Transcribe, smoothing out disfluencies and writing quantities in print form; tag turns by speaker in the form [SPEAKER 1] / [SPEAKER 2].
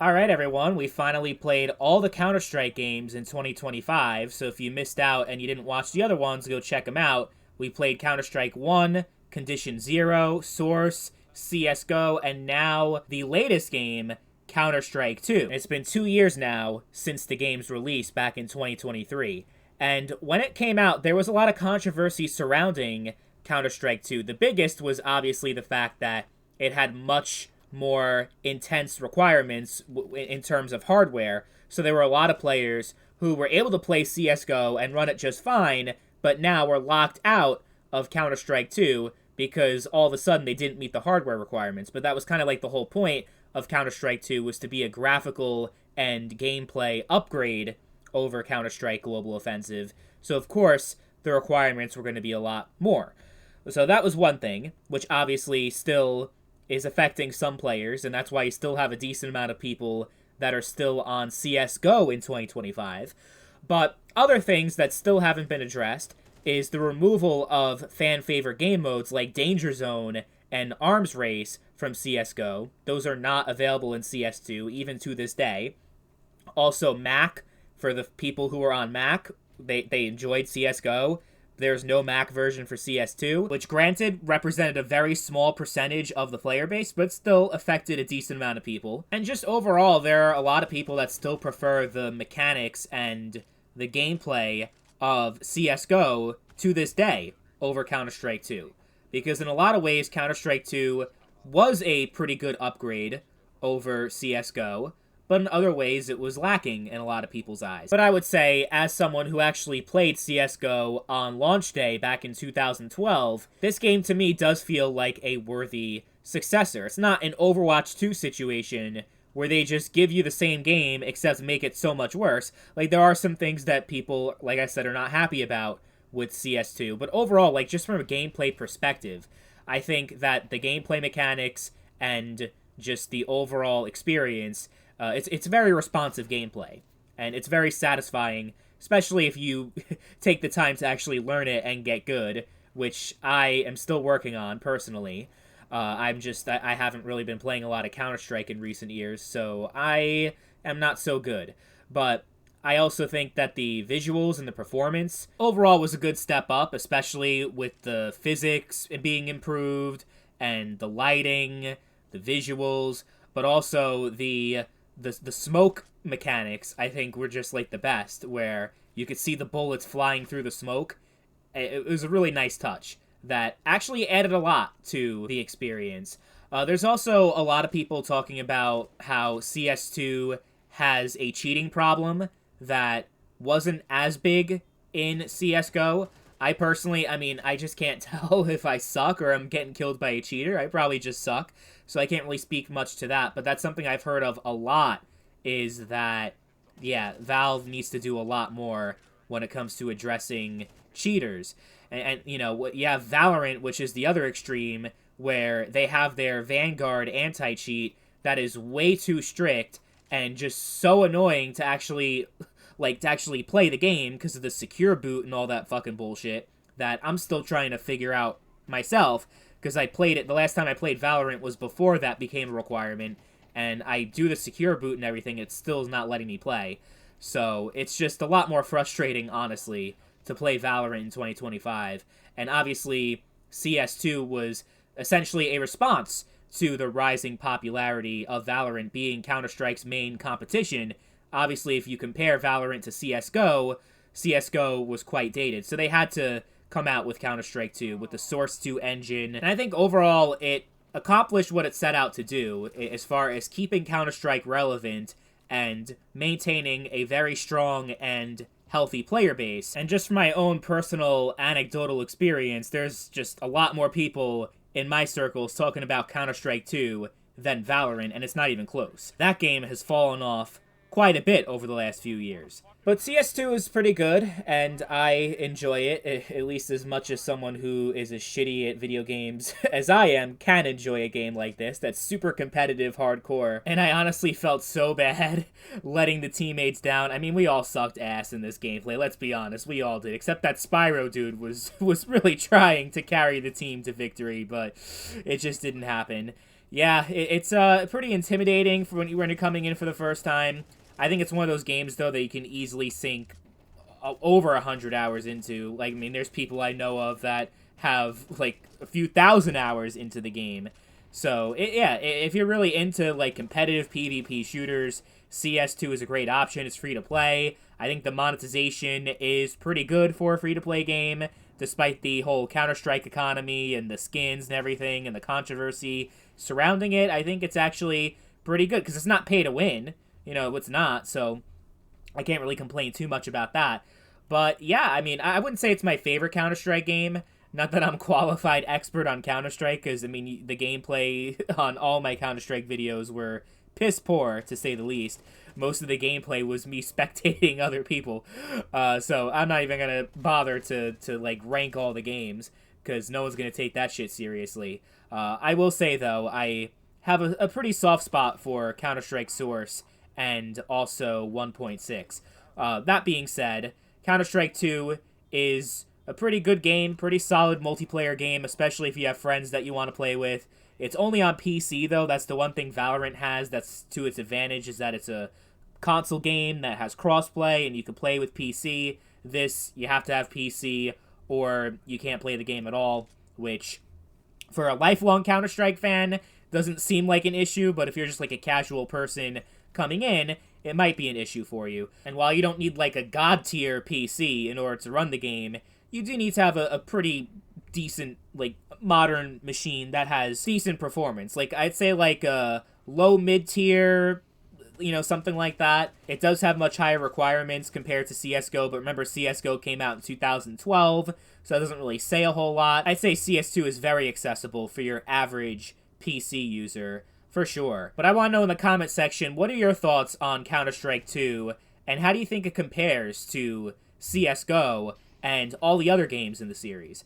[SPEAKER 1] Alright, everyone, we finally played all the Counter-Strike games in 2025, so if you missed out and you didn't watch the other ones, go check them out. We played Counter-Strike 1, Condition Zero, Source, CSGO, and now the latest game, Counter-Strike 2. It's been 2 years now since the game's release back in 2023, and when it came out, there was a lot of controversy surrounding Counter-Strike 2. The biggest was obviously the fact that it had much more intense requirements in terms of hardware. So there were a lot of players who were able to play CSGO and run it just fine, but now were locked out of Counter-Strike 2 because all of a sudden they didn't meet the hardware requirements. But that was kind of like the whole point of Counter-Strike 2 was to be a graphical and gameplay upgrade over Counter-Strike Global Offensive. So of course, the requirements were going to be a lot more. So that was one thing, which obviously still is affecting some players, and that's why you still have a decent amount of people that are still on CSGO in 2025. But other things that still haven't been addressed is the removal of fan favorite game modes like Danger Zone and Arms Race from CSGO. Those are not available in CS2, even to this day. Also, Mac, for the people who are on Mac, they enjoyed CSGO. There's no Mac version for CS2, which granted represented a very small percentage of the player base, but still affected a decent amount of people. And just overall, there are a lot of people that still prefer the mechanics and the gameplay of CSGO to this day over Counter-Strike 2. Because in a lot of ways, Counter-Strike 2 was a pretty good upgrade over CSGO, but in other ways it was lacking in a lot of people's eyes. But I would say, as someone who actually played CSGO on launch day back in 2012, this game to me does feel like a worthy successor. It's not an Overwatch 2 situation where they just give you the same game except make it so much worse. Like, there are some things that people, like I said, are not happy about with CS2, but overall, like, just from a gameplay perspective, I think that the gameplay mechanics and just the overall experience, it's very responsive gameplay, and it's very satisfying, especially if you take the time to actually learn it and get good, which I am still working on personally. I haven't really been playing a lot of Counter-Strike in recent years, so I am not so good. But I also think that the visuals and the performance overall was a good step up, especially with the physics being improved and the lighting, the visuals, but also the smoke mechanics, I think, were just like the best, where you could see the bullets flying through the smoke. It was a really nice touch that actually added a lot to the experience. There's also a lot of people talking about how CS2 has a cheating problem that wasn't as big in CSGO. I personally, I mean, I just can't tell if I suck or I'm getting killed by a cheater. I probably just suck, so I can't really speak much to that, but that's something I've heard of a lot, is that, yeah, Valve needs to do a lot more when it comes to addressing cheaters. And you know, you have Valorant, which is the other extreme, where they have their Vanguard anti-cheat that is way too strict and just so annoying to actually play the game because of the secure boot and all that fucking bullshit that I'm still trying to figure out myself, because I played it, the last time I played Valorant was before that became a requirement, and I do the secure boot and everything, it still is not letting me play. So it's just a lot more frustrating, honestly, to play Valorant in 2025. And obviously, CS2 was essentially a response to the rising popularity of Valorant being Counter-Strike's main competition. Obviously, if you compare Valorant to CSGO, CSGO was quite dated. So they had to come out with Counter-Strike 2 with the Source 2 engine. And I think overall it accomplished what it set out to do as far as keeping Counter-Strike relevant and maintaining a very strong and healthy player base. And just from my own personal anecdotal experience, there's just a lot more people in my circles talking about Counter-Strike 2 than Valorant, and it's not even close. That game has fallen off quite a bit over the last few years. But CS2 is pretty good, and I enjoy it, at least as much as someone who is as shitty at video games as I am can enjoy a game like this that's super competitive hardcore. And I honestly felt so bad letting the teammates down. I mean, we all sucked ass in this gameplay, let's be honest, we all did, except that Spyro dude was really trying to carry the team to victory, but it just didn't happen. Yeah, it's pretty intimidating for when you're coming in for the first time. I think it's one of those games though that you can easily sink over 100 hours into. Like, I mean, there's people I know of that have like a few thousand hours into the game. So yeah, if you're really into like competitive PvP shooters, CS2 is a great option. It's free to play. I think the monetization is pretty good for a free to play game, despite the whole Counter-Strike economy and the skins and everything and the controversy surrounding it. I think it's actually pretty good because it's not pay to win. It's not. So I can't really complain too much about that. But yeah, I mean, I wouldn't say it's my favorite Counter-Strike game. Not that I'm qualified expert on Counter-Strike, because, I mean, the gameplay on all my Counter-Strike videos were piss poor, to say the least. Most of the gameplay was me spectating other people. So I'm not even going to bother to like, rank all the games, because no one's going to take that shit seriously. I will say, though, I have a pretty soft spot for Counter-Strike Source and also 1.6. That being said, Counter-Strike 2 is a pretty good game, pretty solid multiplayer game, especially if you have friends that you want to play with. It's only on PC, though. That's the one thing Valorant has that's to its advantage, is that it's a console game that has crossplay and you can play with PC. This, you have to have PC or you can't play the game at all, which, for a lifelong Counter-Strike fan, doesn't seem like an issue, but if you're just like a casual person coming in, it might be an issue for you. And while you don't need like a god tier PC in order to run the game, you do need to have a pretty decent, like, modern machine that has decent performance. Like, I'd say like a low mid tier, something like that. It does have much higher requirements compared to CSGO, but remember CSGO came out in 2012, so that doesn't really say a whole lot. I'd say CS2 is very accessible for your average PC user, for sure. But I want to know in the comment section, what are your thoughts on Counter-Strike 2, and how do you think it compares to CSGO and all the other games in the series?